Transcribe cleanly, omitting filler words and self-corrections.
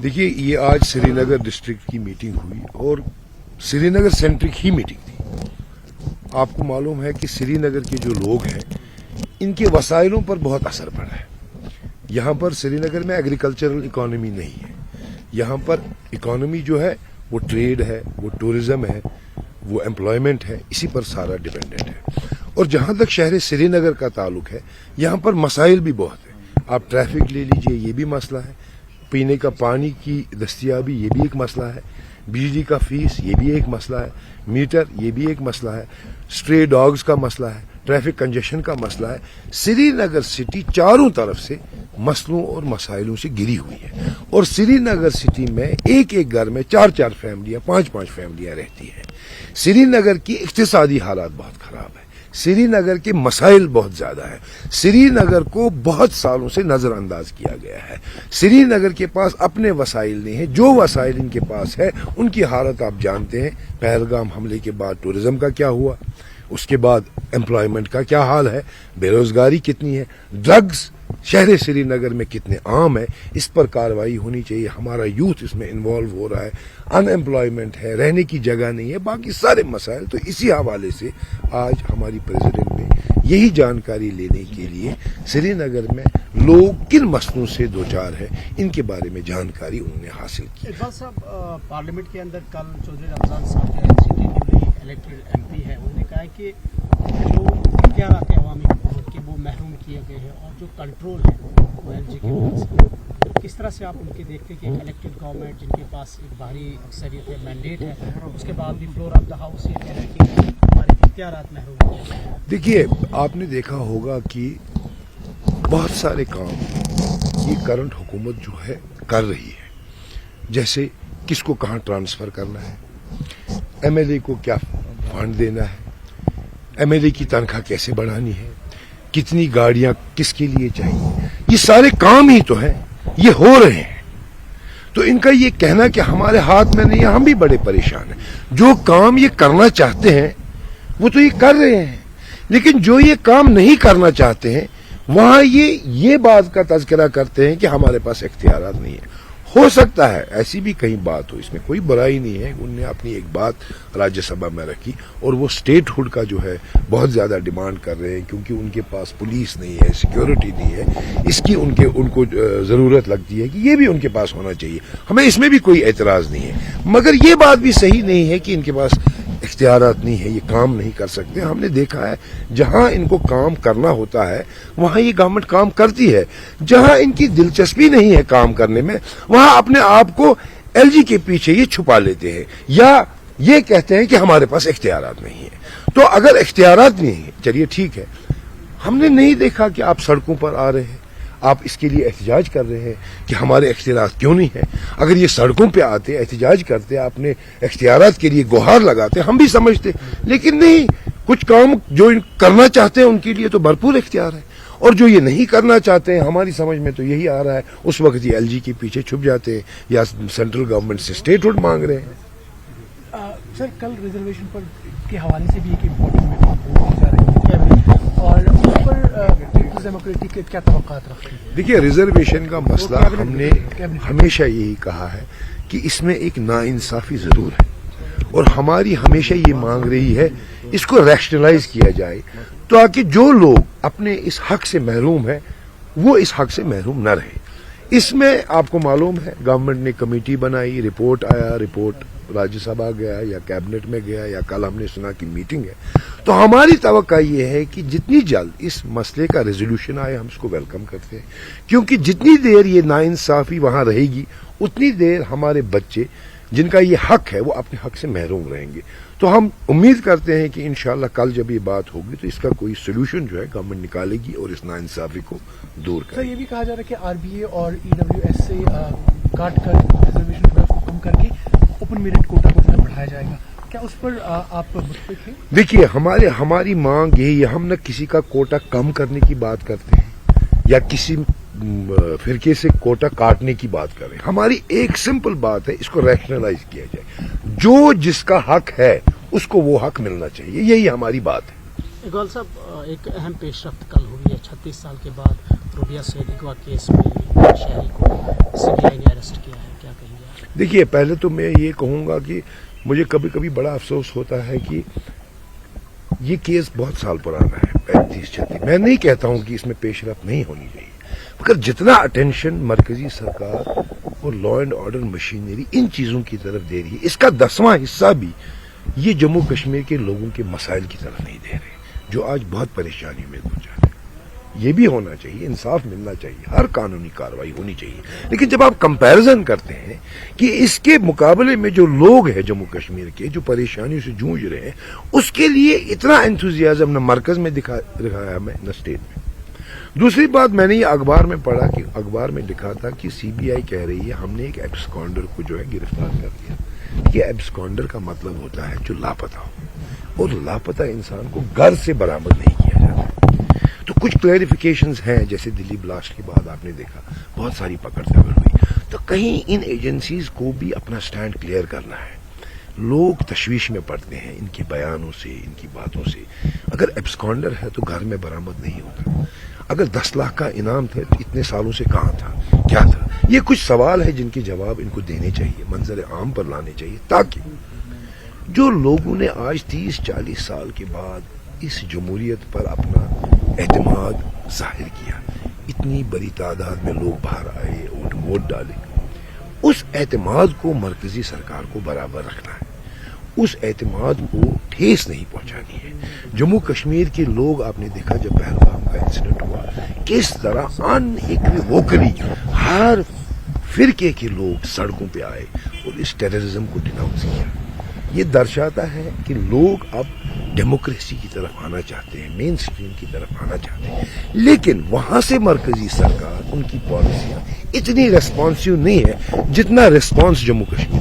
देखिए, ये आज श्रीनगर डिस्ट्रिक्ट की मीटिंग हुई और श्रीनगर सेंट्रिक ही मीटिंग थी। आपको मालूम है कि श्रीनगर के जो लोग हैं इनके वसाइलों पर बहुत असर पड़ा है। यहाँ पर श्रीनगर में एग्रीकल्चरल इकोनॉमी नहीं है। यहाँ पर इकोनॉमी जो है वो ट्रेड है, वो टूरिज्म है, वो एम्प्लॉयमेंट है, इसी पर सारा डिपेंडेंट है। और जहाँ तक शहर श्रीनगर का ताल्लुक है, यहाँ पर मसाइल भी बहुत है। आप ट्रैफिक ले लीजिए, ये भी मसला है। पीने का पानी की दस्तयाबी, ये भी एक मसला है। बिजली का फीस, ये भी एक मसला है। मीटर, ये भी एक मसला है। स्ट्रे डॉग्स का मसला है। ट्रैफिक कंजेशन का मसला है। श्रीनगर सिटी चारों तरफ से मसलों और मसाइलों से घिरी हुई है और श्रीनगर सिटी में एक एक घर में 4-4 फैमिलियां, 5-5 फैमिलियां रहती हैं। श्रीनगर की इक्तिसादी हालात बहुत खराब है। श्रीनगर के मसाइल बहुत ज्यादा है। श्रीनगर को बहुत सालों से नजरअंदाज किया गया है। श्रीनगर के पास अपने वसाइल नहीं है। जो वसाइल इनके पास है उनकी हालत आप जानते हैं। पहलगाम हमले के बाद टूरिज्म का क्या हुआ, उसके बाद एम्प्लॉयमेंट का क्या हाल है, बेरोजगारी कितनी है, ड्रग्स शहर श्रीनगर में कितने आम है, इस पर कार्रवाई होनी चाहिए। हमारा यूथ इसमें इन्वॉल्व हो रहा है। अनएम्प्लॉयमेंट है, रहने की जगह नहीं है, बाकी सारे मसाइल। तो इसी हवाले से आज हमारी प्रेसिडेंट ने यही जानकारी लेने के लिए श्रीनगर में लोग किन मसलों से दो चार है इनके बारे में जानकारी उन्होंने हासिल की। इकबाल साहब, पार्लियामेंट के अंदर कल चौधरी रमजान साहब जो एनसीपी के नए इलेक्टेड एमपी है, उन्होंने कहा है कि जो इख्तियारात है अवामी हुकूमत के वो महरूम किए गए हैं और जो कंट्रोल है वो एलजी के पास। तो किस तरह से आप उनके देखते हैं कि एक इलेक्टेड गवर्नमेंट जिनके पास एक भारी अक्सरियत है, मैंडेट है, उसके बाद भी फ्लोर ऑफ द हाउस ये कह रहा है कि हमारे इख्तियारात महरूम किए गए हैं। देखिए, आपने देखा होगा कि बहुत सारे काम ये करंट हुकूमत जो है कर रही है। जैसे किसको कहाँ ट्रांसफर करना है, एमएलए को क्या फंड देना है, एमएलए की तनख्वाह कैसे बढ़ानी है, कितनी गाड़ियां किसके लिए चाहिए, ये सारे काम ही तो हैं, ये हो रहे हैं। तो इनका ये कहना कि हमारे हाथ में नहीं है, हम भी बड़े परेशान हैं। जो काम ये करना चाहते हैं वो तो ये कर रहे हैं, लेकिन जो ये काम नहीं करना चाहते हैं वहां ये बात का तज़किरा करते हैं कि हमारे पास इख्तियारात नहीं है। हो सकता है ऐसी भी कहीं बात हो, इसमें कोई बुराई नहीं है। उनने अपनी एक बात राज्यसभा में रखी और वो स्टेटहुड का जो है बहुत ज्यादा डिमांड कर रहे हैं, क्योंकि उनके पास पुलिस नहीं है, सिक्योरिटी नहीं है, इसकी उनको जरूरत लगती है कि ये भी उनके पास होना चाहिए। हमें इसमें भी कोई एतराज नहीं है, मगर ये बात भी सही नहीं है कि इनके पास इख्तियारात नहीं है, ये काम नहीं कर सकते। हमने देखा है जहां इनको काम करना होता है वहां ये गवर्नमेंट काम करती है। जहां इनकी दिलचस्पी नहीं है काम करने में, वहां अपने आप को एलजी के पीछे ये छुपा लेते हैं या ये कहते हैं कि हमारे पास इख्तियारात नहीं है। तो अगर इख्तियारात नहीं है, चलिए ठीक है, हमने नहीं देखा कि आप सड़कों पर आ रहे हैं, आप इसके लिए एहतजाज कर रहे हैं कि हमारे इख्तियारात क्यों नहीं है। अगर ये सड़कों पे आते, एहतजाज करते, अपने इख्तियारात के लिए गुहार लगाते, हम भी समझते, लेकिन नहीं। कुछ काम जो करना चाहते हैं उनके लिए तो भरपूर इख्तियार है, और जो ये नहीं करना चाहते हैं, हमारी समझ में तो यही आ रहा है, उस वक्त ये एलजी के पीछे छुप जाते हैं या सेंट्रल गवर्नमेंट से स्टेटहुड मांग रहे हैं। सर, कल रिजर्वेशन पर के हवाले से भी एक इम्पोर्टेंट मीटिंग जा रही है और उस पर पीपल्स डेमोक्रेटिक के क्या तवक्कात रखते हैं? देखिए, रिजर्वेशन का मसला हमने हमेशा यही कहा है कि इसमें एक नाइंसाफी जरूर है और हमारी हमेशा ये मांग रही है इसको रैशनलाइज किया जाए ताकि जो लोग अपने इस हक से महरूम है वो इस हक से महरूम न रहे। इसमें आपको मालूम है गवर्नमेंट ने कमेटी बनाई, रिपोर्ट आया, रिपोर्ट राज्यसभा गया या कैबिनेट में गया या कल हमने सुना कि मीटिंग है। तो हमारी तवक्का ये है कि जितनी जल्द इस मसले का रेजोल्यूशन आए हम इसको वेलकम करते हैं, क्योंकि जितनी देर ये नाइंसाफी वहां रहेगी उतनी देर हमारे बच्चे जिनका ये हक है वो अपने हक से महरूम रहेंगे। तो हम उम्मीद करते हैं कि इंशाल्लाह कल जब ये बात होगी तो इसका कोई सोल्यूशन जो है गवर्नमेंट निकालेगी और इस नाइंसाफी को दूर करेगी। सर, ये भी कहा जा रहा है कि आरबीए और ईडब्ल्यूएस से काट कर रिजर्वेशन को कम करके ओपन मेरिट कोटा को बढ़ाया जाएगा, क्या उस पर आप मुतफिक हैं? देखिए, हमारी मांग यही है, हम न किसी का कोटा कम करने की बात करते हैं या किसी फिरके से कोटा काटने की बात करें। हमारी एक सिंपल बात है, इसको रैशनलाइज किया जाए। जो जिसका हक है उसको वो हक मिलना चाहिए, यही हमारी बात है। इकबाल साहब, एक अहम पेशरफ्त कल हुई है। 36 साल के बाद रूबिया सैयद अगवा केस में शहरी को सीबीआई ने अरेस्ट किया है, क्या دیکھیے پہلے تو میں یہ کہوں گا کہ مجھے کبھی کبھی بڑا افسوس ہوتا ہے کہ یہ کیس بہت سال پرانا ہے، 35-36. میں نہیں کہتا ہوں کہ اس میں پیش رفت نہیں ہونی چاہیے، مگر جتنا اٹینشن مرکزی سرکار اور لا اینڈ آرڈر مشینری ان چیزوں کی طرف دے رہی ہے، اس کا 10واں حصہ بھی یہ جموں کشمیر کے لوگوں کے مسائل کی طرف نہیں دے رہے، جو آج بہت پریشانی میں دو جا رہے ہیں. یہ بھی ہونا چاہیے، انصاف ملنا چاہیے، ہر قانونی کارروائی ہونی چاہیے. لیکن جب آپ کمپیرزن کرتے ہیں کہ اس کے مقابلے میں جو لوگ ہیں جموں کشمیر کے جو پریشانیوں سے جوجھ رہے ہیں، اس کے لیے اتنا انتھوزیازم نہ مرکز میں دکھایا میں نہ اسٹیٹ میں. دوسری بات، میں نے یہ اخبار میں پڑھا کہ اخبار میں لکھا تھا کہ سی بی آئی کہہ رہی ہے ہم نے ایک ایبسکانڈر کو جو ہے گرفتار کر لیا. یہ ایبسکانڈر کا مطلب ہوتا ہے جو لاپتہ ہو، اور لاپتہ انسان کو گھر سے برآمد نہیں کیا جاتا. تو کچھ کلیریفیکیشنز ہیں، جیسے دلی بلاسٹ کے بعد آپ نے دیکھا بہت ساری پکڑ دھکڑ ہوئی، تو کہیں ان ایجنسیز کو بھی اپنا سٹینڈ کلیئر کرنا ہے. لوگ تشویش میں پڑتے ہیں ان کے بیانوں سے، ان کی باتوں سے. اگر ایبسکانڈر ہے تو گھر میں برآمد نہیں ہوتا. اگر 10 لاکھ کا انعام تھا تو اتنے سالوں سے کہاں تھا، کیا تھا؟ یہ کچھ سوال ہے جن کے جواب ان کو دینے چاہیے، منظر عام پر لانے چاہیے، تاکہ جو لوگوں نے آج 30-40 سال کے بعد اس جمہوریت پر اپنا اعتماد ظاہر کیا، اتنی بڑی تعداد میں لوگ باہر آئے اور ووٹ ڈالے، اس اعتماد کو مرکزی سرکار کو برابر رکھنا ہے. اس اعتماد کو ٹھیس نہیں پہنچانی ہے. جموں کشمیر کے لوگ، آپ نے دیکھا جب پہلگام کا انسیڈنٹ ہوا، کس طرح ان ایکویوکلی ہر فرقے کے لوگ سڑکوں پہ آئے اور اس ٹیررزم کو ڈیناؤنس کیا. یہ درشاتا ہے کہ لوگ اب ڈیموکریسی کی طرف آنا چاہتے ہیں، مین سٹریم کی طرف آنا چاہتے ہیں. لیکن وہاں سے مرکزی سرکار، ان کی پالیسیاں اتنی ریسپانسیو نہیں ہے جتنا ریسپانس جموں کشمیر